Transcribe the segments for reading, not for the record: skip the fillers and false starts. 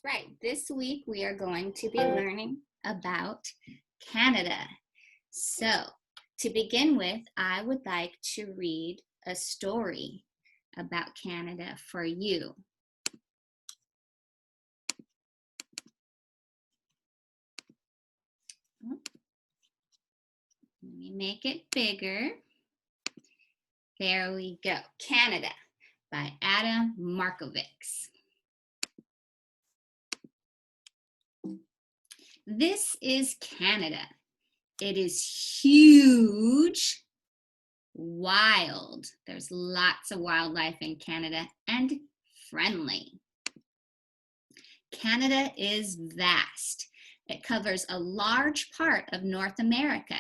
Right, this week we are going to be learning about Canada. So, to begin with, I would like to read a story about Canada for you. Let me make it bigger. There we go. Canada by Adam Markovics. This is Canada. It is huge, wild. There's lots of wildlife in Canada and friendly. Canada is vast. It covers a large part of North America.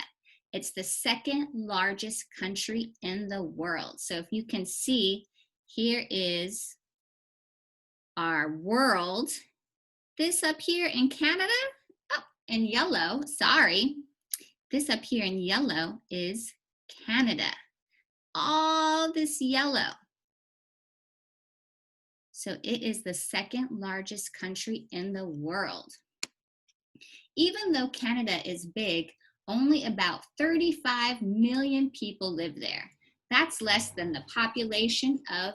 It's the second largest country in the world. So if you can see, here is our world. This up here in Canada, oh, in yellow, sorry. This up here in yellow is Canada. All this yellow. So it is the second largest country in the world. Even though Canada is big, only about 35 million people live there. That's less than the population of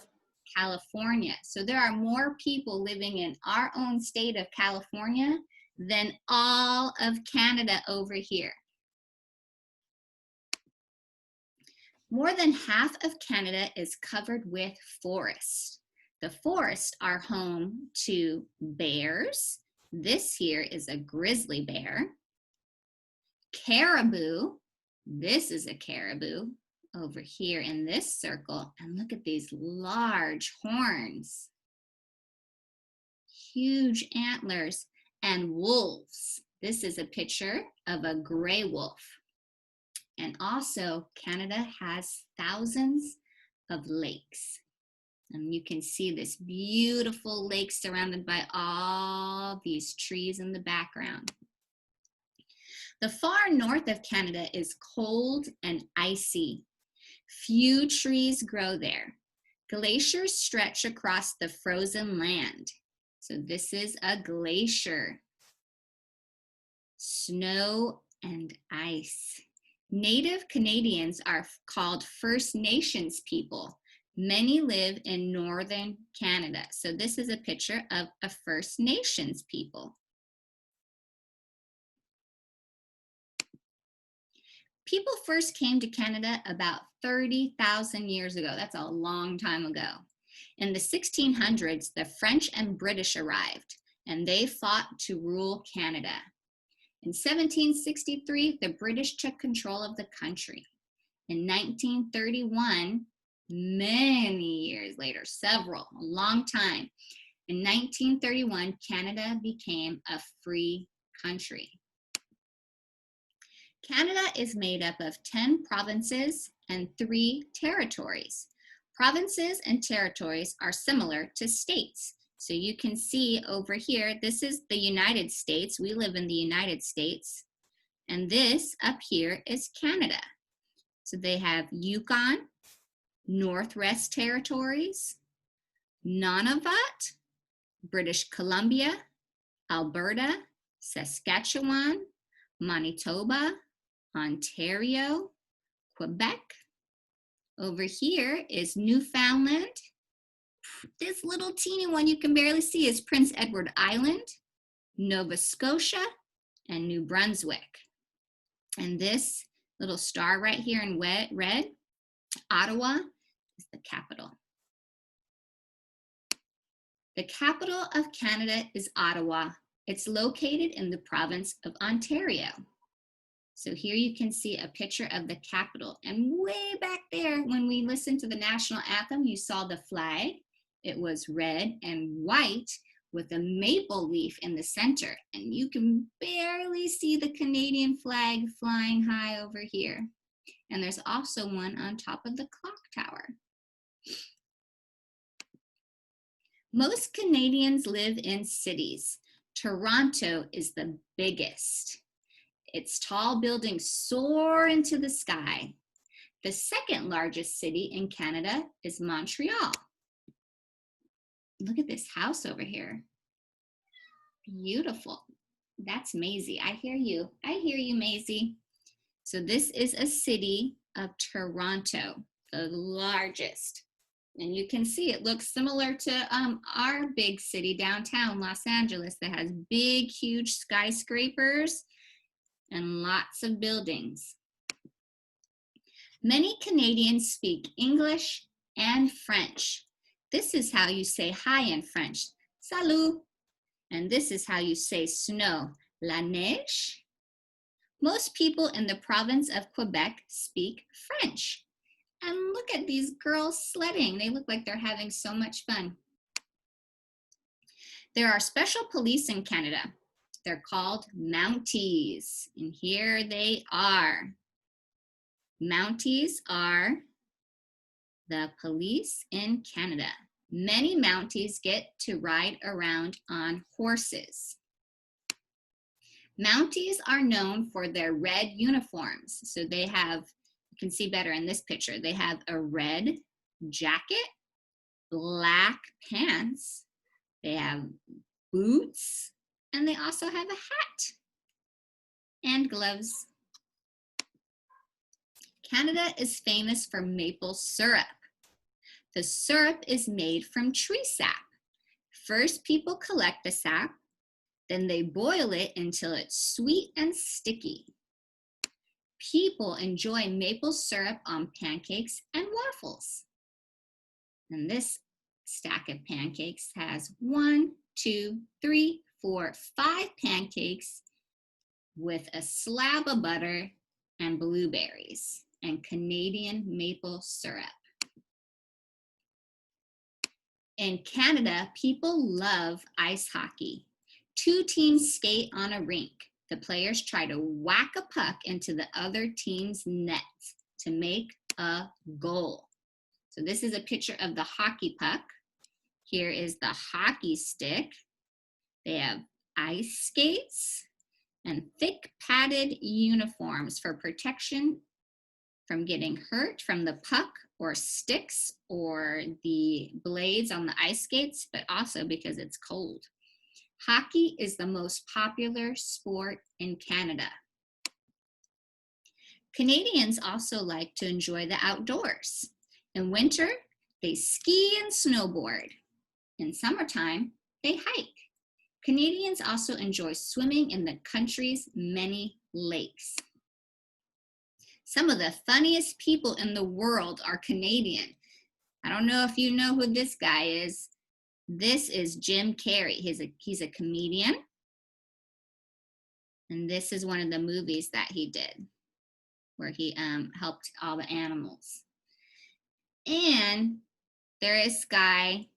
California. So there are more people living in our own state of California than all of Canada over here. More than half of Canada is covered with forests. The forests are home to bears. This here is a grizzly bear. Caribou. This is a caribou over here in this circle. And look at these large horns. Huge antlers. And wolves. This is a picture of a gray wolf. And also, Canada has thousands of lakes. And you can see this beautiful lake surrounded by all these trees in the background. The far north of Canada is cold and icy. Few trees grow there. Glaciers stretch across the frozen land. So this is a glacier. Snow and ice. Native Canadians are called First Nations people. Many live in northern Canada. So this is a picture of a First Nations people. People first came to Canada about 30,000 years ago. That's a long time ago. In the 1600s, the French and British arrived, and they fought to rule Canada. In 1763, the British took control of the country. In 1931, many years later, a long time, in 1931, Canada became a free country. Canada is made up of 10 provinces and 3 territories. Provinces and territories are similar to states. So you can see over here, this is the United States. We live in the United States. And this up here is Canada. So they have Yukon, Northwest Territories, Nunavut, British Columbia, Alberta, Saskatchewan, Manitoba, Ontario, Quebec. Over here is Newfoundland. This little teeny one you can barely see is Prince Edward Island, Nova Scotia, and New Brunswick. And this little star right here in red, Ottawa, is the capital. The capital of Canada is Ottawa. It's located in the province of Ontario. So here you can see a picture of the capital. And way back there, when we listened to the national anthem, you saw the flag. It was red and white with a maple leaf in the center. And you can barely see the Canadian flag flying high over here. And there's also one on top of the clock tower. Most Canadians live in cities. Toronto is the biggest. Its tall buildings soar into the sky. The second largest city in Canada is Montreal. Look at this house over here. Beautiful. That's Maisie. I hear you. I hear you, Maisie. So this is a city of Toronto, the largest. And you can see it looks similar to our big city downtown, Los Angeles, that has big, huge skyscrapers and lots of buildings. Many Canadians speak English and French. This is how you say hi in French, salut. And this is how you say snow, la neige. Most people in the province of Quebec speak French. And look at these girls sledding. They look like they're having so much fun. There are special police in Canada. They're called Mounties. And here they are. Mounties are the police in Canada. Many Mounties get to ride around on horses. Mounties are known for their red uniforms. So they have, you can see better in this picture, they have a red jacket, black pants, they have boots, and they also have a hat and gloves. Canada is famous for maple syrup. The syrup is made from tree sap. First, people collect the sap, then they boil it until it's sweet and sticky. People enjoy maple syrup on pancakes and waffles. And this stack of pancakes has 1, 2, 3, 4, 5 pancakes with a slab of butter and blueberries and Canadian maple syrup. In Canada, people love ice hockey. 2 teams skate on a rink. The players try to whack a puck into the other team's net to make a goal. So this is a picture of the hockey puck. Here is the hockey stick. They have ice skates and thick padded uniforms for protection from getting hurt from the puck or sticks or the blades on the ice skates, but also because it's cold. Hockey is the most popular sport in Canada. Canadians also like to enjoy the outdoors. In winter, they ski and snowboard. In summertime, they hike. Canadians also enjoy swimming in the country's many lakes. Some of the funniest people in the world are Canadian. I don't know if you know who this guy is. This is Jim Carrey. He's a comedian. And this is one of the movies that he did where he helped all the animals. And this guy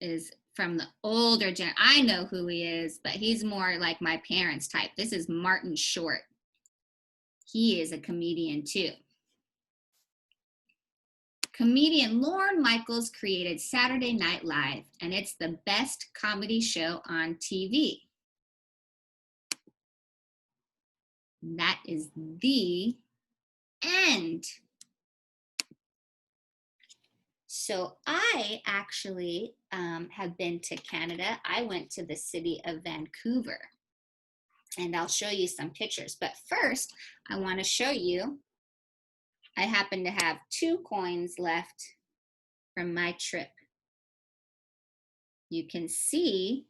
is from the older gen. I know who he is, but he's more like my parents' type. This is Martin Short. He is a comedian too. Comedian Lorne Michaels created Saturday Night Live, and it's the best comedy show on TV. That is the end. So I actually have been to Canada. I went to the city of Vancouver, and I'll show you some pictures. But first, I want to show you, I happen to have 2 coins left from my trip. You can see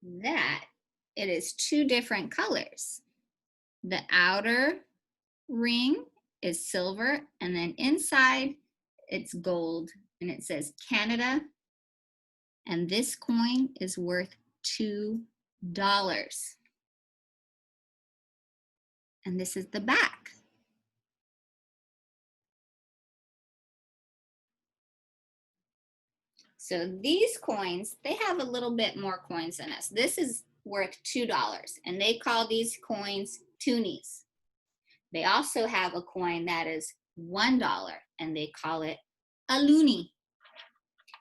that it is 2 different colors. The outer ring is silver, and then inside it's gold, and it says Canada, and this coin is worth $2. And this is the back. So these coins, they have a little bit more coins than us. This is worth $2, and they call these coins toonies. They also have a coin that is $1, and they call it a loonie.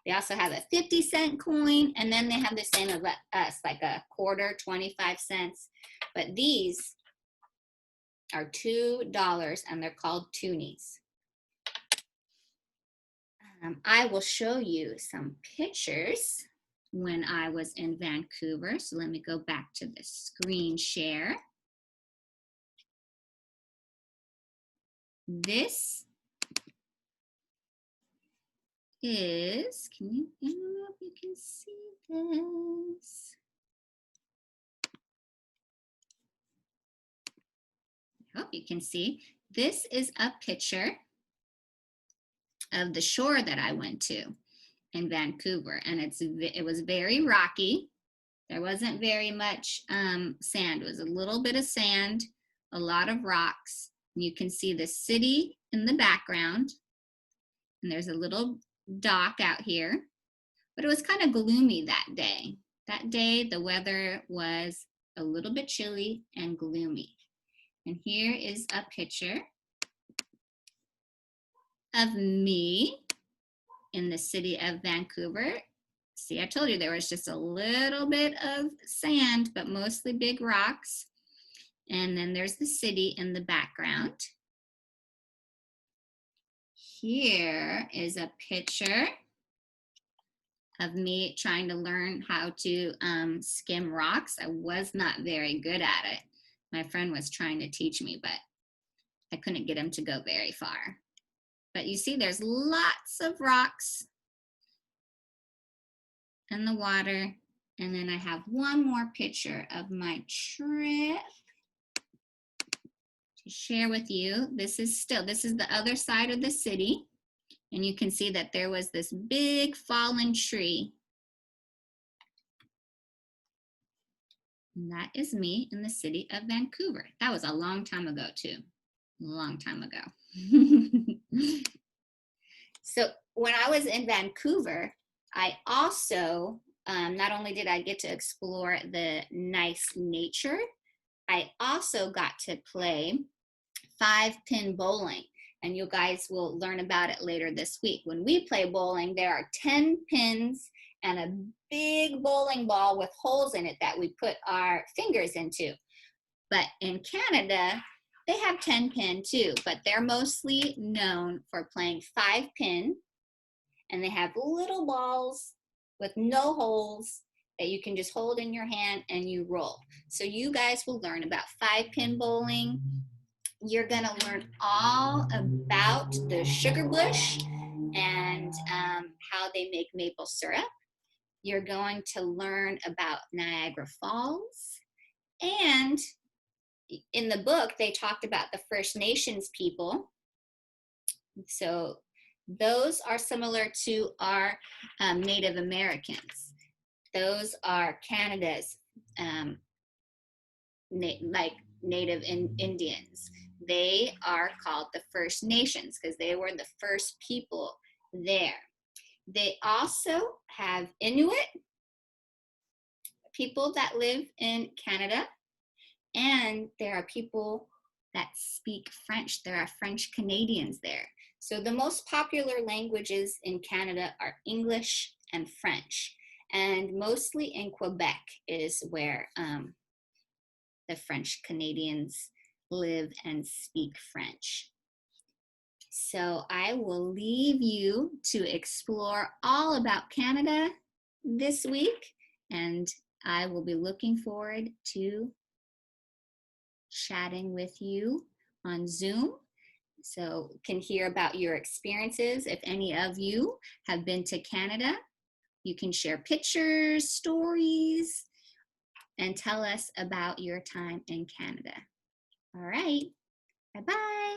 They also have a 50-cent coin, and then they have the same of us, like a quarter, 25 cents. But these are $2, and they're called toonies. I will show you some pictures when I was in Vancouver. So let me go back to the screen share. This is, I don't know if you can see this. I hope you can see. This is a picture of the shore that I went to in Vancouver, and it was very rocky. There wasn't very much sand. It was a little bit of sand, a lot of rocks. You can see the city in the background, and there's a little dock out here, but it was kind of gloomy that day. That day, the weather was a little bit chilly and gloomy. And here is a picture of me in the city of Vancouver. See, I told you there was just a little bit of sand, but mostly big rocks. And then there's the city in the background. Here is a picture of me trying to learn how to skim rocks. I was not very good at it. My friend was trying to teach me, but I couldn't get him to go very far. But you see, there's lots of rocks in the water. And then I have one more picture of my trip to share with you. This is the other side of the city. And you can see that there was this big fallen tree. And that is me in the city of Vancouver. That was a long time ago too. A long time ago. So when I was in Vancouver, I also, not only did I get to explore the nice nature, I also got to play 5-pin bowling. And you guys will learn about it later this week. When we play bowling, there are 10 pins and a big bowling ball with holes in it that we put our fingers into. But in Canada, they have 10-pin too, but they're mostly known for playing 5-pin, and they have little balls with no holes that you can just hold in your hand and you roll. So you guys will learn about 5-pin bowling. You're gonna learn all about the sugar bush and how they make maple syrup. You're going to learn about Niagara Falls. And in the book, they talked about the First Nations people. So those are similar to our Native Americans. Those are Canada's Native Indians. They are called the First Nations because they were the first people there. They also have Inuit people that live in Canada, and there are people that speak French. There are French Canadians there. So the most popular languages in Canada are English and French, and mostly in Quebec is where the French Canadians live and speak French. So I will leave you to explore all about Canada this week, and I will be looking forward to chatting with you on Zoom, so can hear about your experiences. If any of you have been to Canada, you can share pictures, stories, and tell us about your time in Canada. All right, bye-bye.